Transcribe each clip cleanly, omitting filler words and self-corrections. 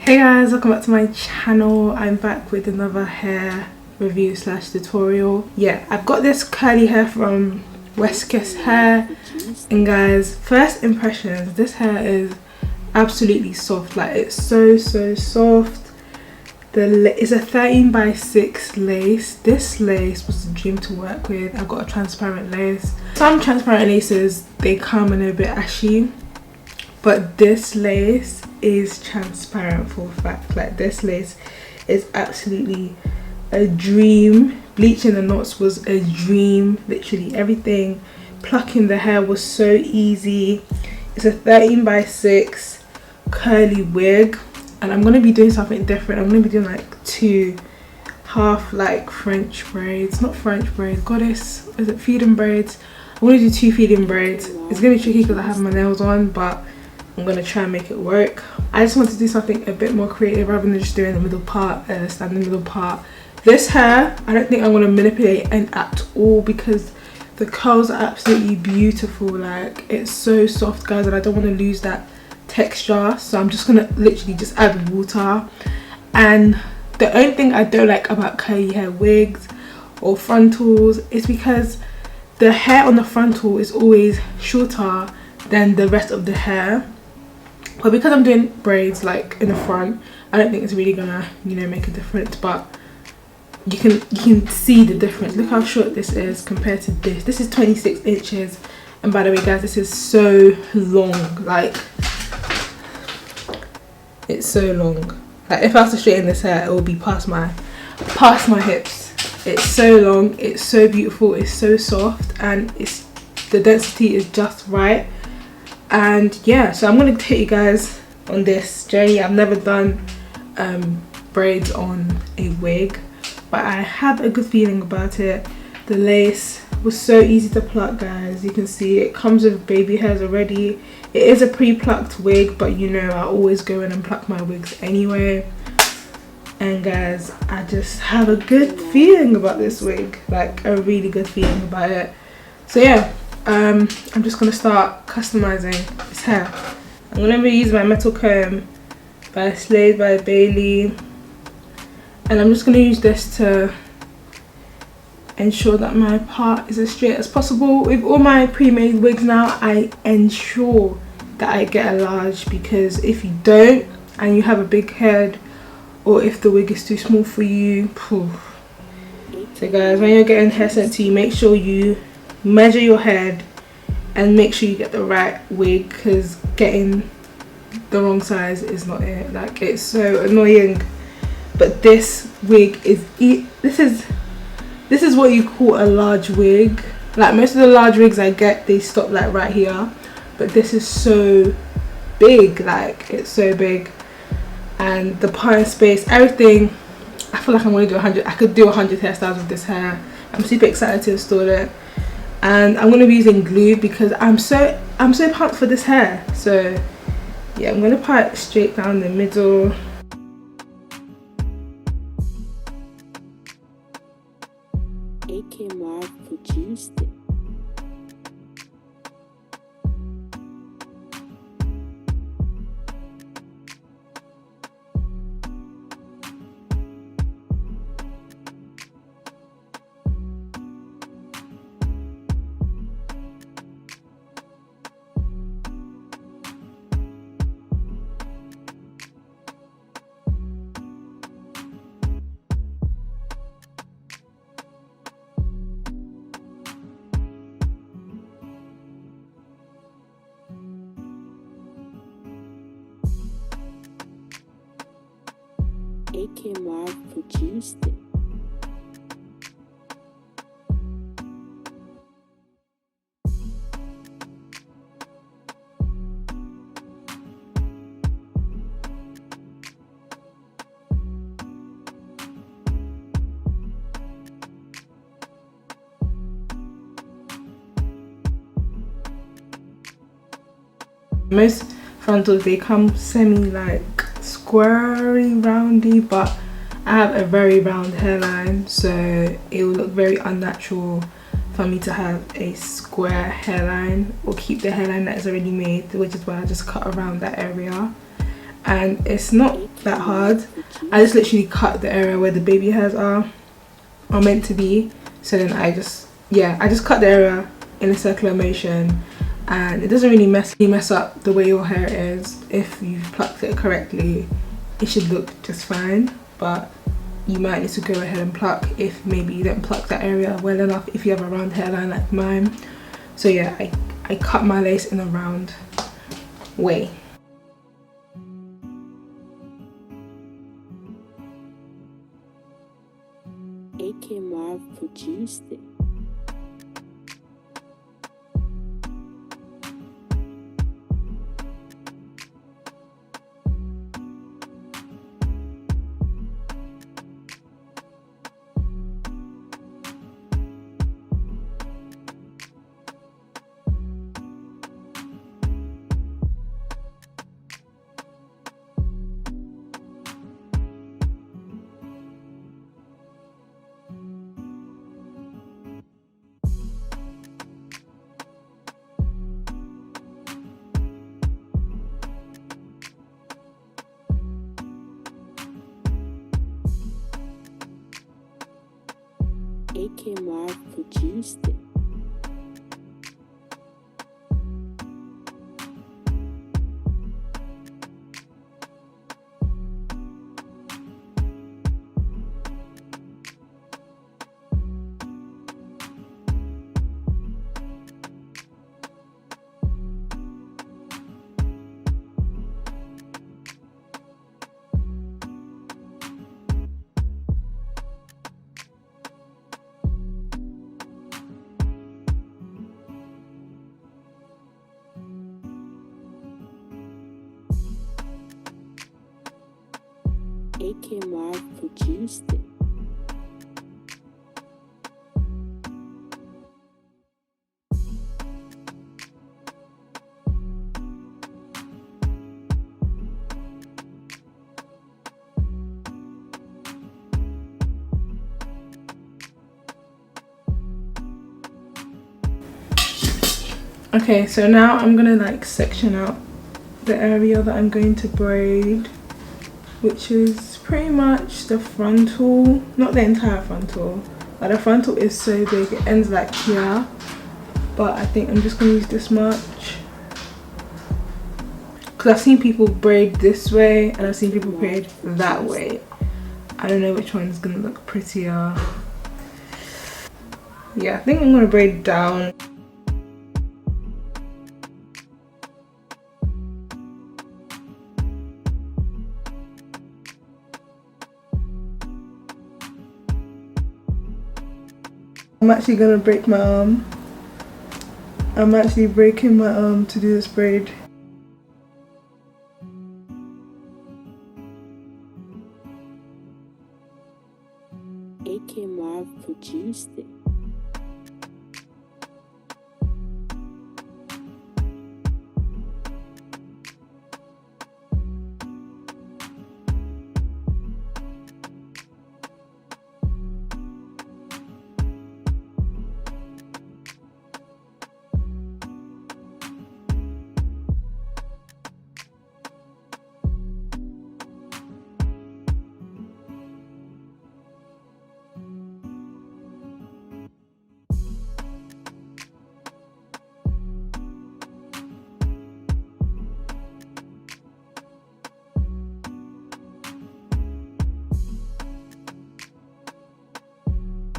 Hey guys, welcome back to my channel. I'm back with another hair review slash tutorial. Yeah, I've got this curly hair from West Kiss Hair, and guys, first impressions, this hair is absolutely soft. Like, it's so soft. It's a 13x6 lace. This lace was a dream to work with. I've got a transparent lace. Some transparent laces, they come in a bit ashy, but this lace is transparent for a fact. Like, this lace is absolutely a dream. Bleaching the knots was a dream. Literally everything, plucking the hair was so easy. It's a 13x6 curly wig, and I'm gonna be doing something different. I'm gonna be doing like two half like French braids, not French braids, goddess, is it feeding braids? I'm gonna do two feeding braids. It's gonna be tricky because I have my nails on, but I'm gonna try and make it work. I just want to do something a bit more creative rather than just doing the middle part, standing middle part. This hair, I don't think I'm gonna manipulate at all because the curls are absolutely beautiful. Like, it's so soft, guys, and I don't want to lose that texture, so I'm just gonna literally just add water. And the only thing I don't like about curly hair wigs or frontals is because the hair on the frontal is always shorter than the rest of the hair. But because I'm doing braids like in the front, I don't think it's really gonna, you know, make a difference. But you can see the difference. Look how short this is compared to this. This is 26 inches, and by the way, guys, this is so long. Like, it's so long. Like, if I was to straighten this hair, it will be past my hips. It's so long, it's so beautiful, it's so soft, and the density is just right. And yeah, so I'm gonna take you guys on this journey. I've never done braids on a wig, but I have a good feeling about it. The lace was so easy to pluck, guys. You can see it comes with baby hairs already. It is a pre-plucked wig, but you know I always go in and pluck my wigs anyway. And guys, I just have a good feeling about this wig, like a really good feeling about it. So yeah, I'm just gonna start customizing this hair. I'm gonna be using my metal comb by Slade by Bailey, and I'm just gonna use this to ensure that my part is as straight as possible. With all my pre-made wigs now, I ensure that I get a large, because if you don't and you have a big head, or if the wig is too small for you, poof. So guys, when you're getting hair sent to you, make sure you measure your head and make sure you get the right wig, because getting the wrong size is not it. Like, it's so annoying. But this wig is this is what you call a large wig. Like, most of the large wigs I get, they stop like right here, but this is so big. Like, it's so big, and the part space, everything, I feel like I'm gonna do 100. I could do 100 hairstyles with this hair. I'm super excited to install it, and I'm gonna be using glue because I'm so pumped for this hair. So yeah, I'm gonna part it straight down the middle. AK Marv produced it. AK Marv produced it. Most frontals, they come semi like squarey roundy, but I have a very round hairline, so it will look very unnatural for me to have a square hairline or keep the hairline that is already made, which is why I just cut around that area. and it's not that hard. I just literally cut the area where the baby hairs are meant to be. So then I just cut the area in a circular motion, and it doesn't really mess up the way your hair is. If you've plucked it correctly, it should look just fine, but you might need to go ahead and pluck if maybe you don't pluck that area well enough if you have a round hairline like mine. So yeah, I cut my lace in a round way. AK Marv produced it. AK Marv produced it. AK Marv produced it. Okay, so now I'm gonna like section out the area that I'm going to braid, which is pretty much the frontal, not the entire frontal. Like the frontal is so big, it ends like here, but I think I'm just gonna use this much because I've seen people braid this way and I've seen people braid that way. I don't know which one's gonna look prettier. Yeah, I think I'm gonna braid down. I'm actually gonna break my arm. I'm actually breaking my arm to do this braid. AK Marv produced it.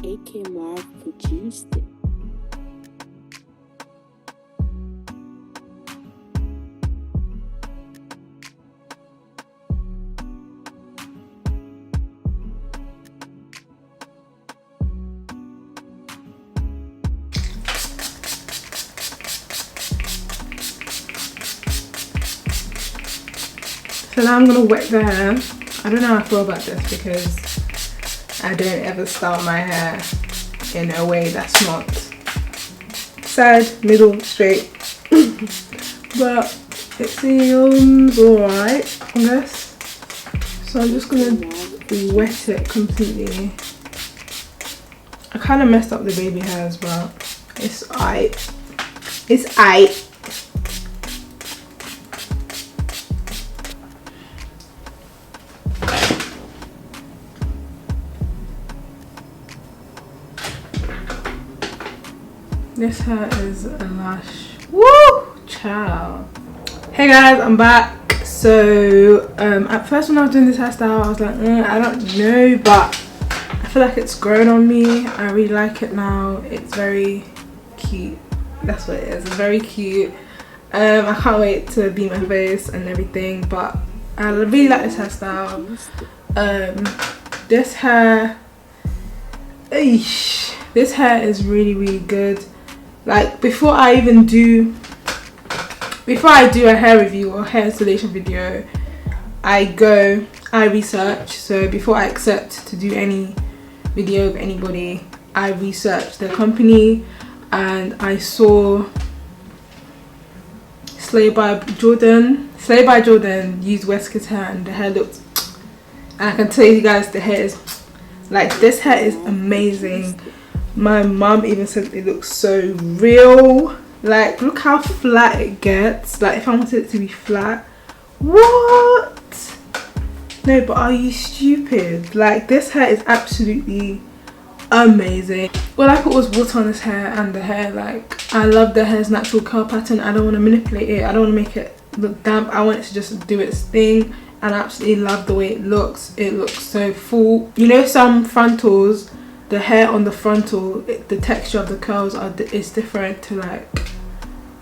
AK Marv produced it. So now I'm gonna wet the hair. I don't know how I feel about this because I don't ever style my hair in a way that's not side, middle, straight. But it seems alright, I guess. So I'm just gonna wet it completely. I kind of messed up the baby hairs, but it's aight. It's aight. This hair is a lush. Woo! Ciao. Hey guys, I'm back. So at first when I was doing this hairstyle, I was like, I don't know, but I feel like it's grown on me. I really like it now. It's very cute. That's what it is. It's very cute. I can't wait to be my face and everything, but I really like this hairstyle. This hair, this hair is really good. Like before I do a hair review or hair installation video, I research. So before I accept to do any video of anybody, I research the company, and I saw Slay by Jordan used Wesker's hair, and the hair looked, and I can tell you guys the hair is like, this hair is amazing. My mum even said it looks so real. Like, look how flat it gets. Like, if I wanted it to be flat, what? No, but are you stupid? Like, this hair is absolutely amazing. Well, I put was water on this hair, and the hair, like, I love the hair's natural curl pattern. I don't want to manipulate it. I don't want to make it look damp. I want it to just do its thing, and I absolutely love the way it looks. It looks so full. You know, some frontals, the hair on the frontal, the texture of the curls is different to like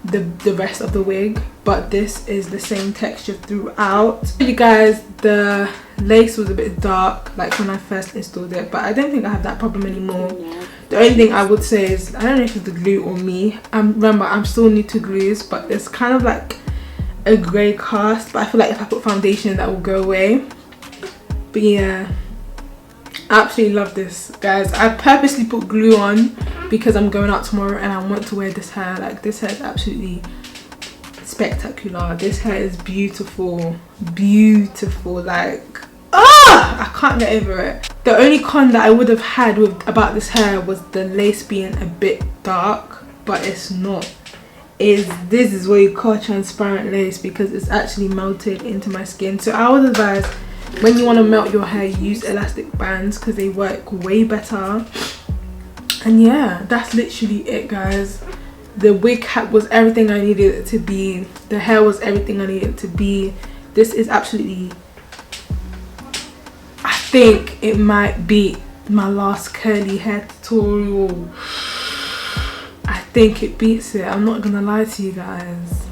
the rest of the wig, but this is the same texture throughout. You guys, the lace was a bit dark like when I first installed it, but I don't think I have that problem anymore. The only thing I would say is, I don't know if it's the glue or me. Remember, I'm still new to glues, but it's kind of like a grey cast, but I feel like if I put foundation that will go away. But yeah, I absolutely love this, guys. I purposely put glue on because I'm going out tomorrow and I want to wear this hair. Like, this hair is absolutely spectacular. This hair is beautiful, like, I can't get over it. The only con that I would have had about this hair was the lace being a bit dark, but it's not. This is what you call transparent lace, because it's actually melted into my skin. So I would advise, when you want to melt your hair, use elastic bands because they work way better. And yeah, that's literally it, guys. The wig hat was everything I needed it to be. The hair was everything I needed it to be. This is absolutely, I think it might be my last curly hair tutorial. I think it beats it. I'm not gonna lie to you guys.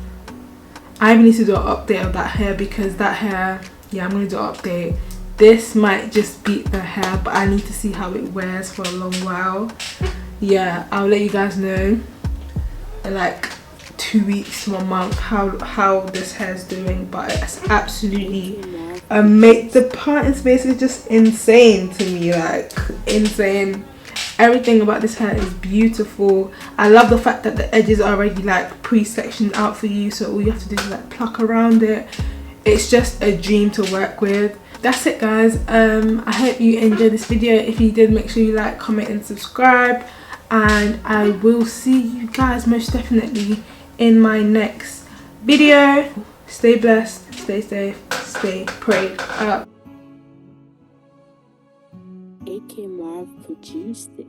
I even need to do an update of that hair, because that hair, yeah, I'm gonna do an update. This might just beat the hair, but I need to see how it wears for a long while. Yeah, I'll let you guys know in like 2 weeks, 1 month, how this hair's doing. But it's absolutely amazing. The parting space is just insane to me, like insane. Everything about this hair is beautiful. I love the fact that the edges are already like pre-sectioned out for you, so all you have to do is like pluck around it. It's just a dream to work with. That's it, guys. I hope you enjoyed this video. If you did, make sure you like, comment and subscribe, and I will see you guys most definitely in my next video. Stay blessed, stay safe, stay prayed up. AK Marv produced it.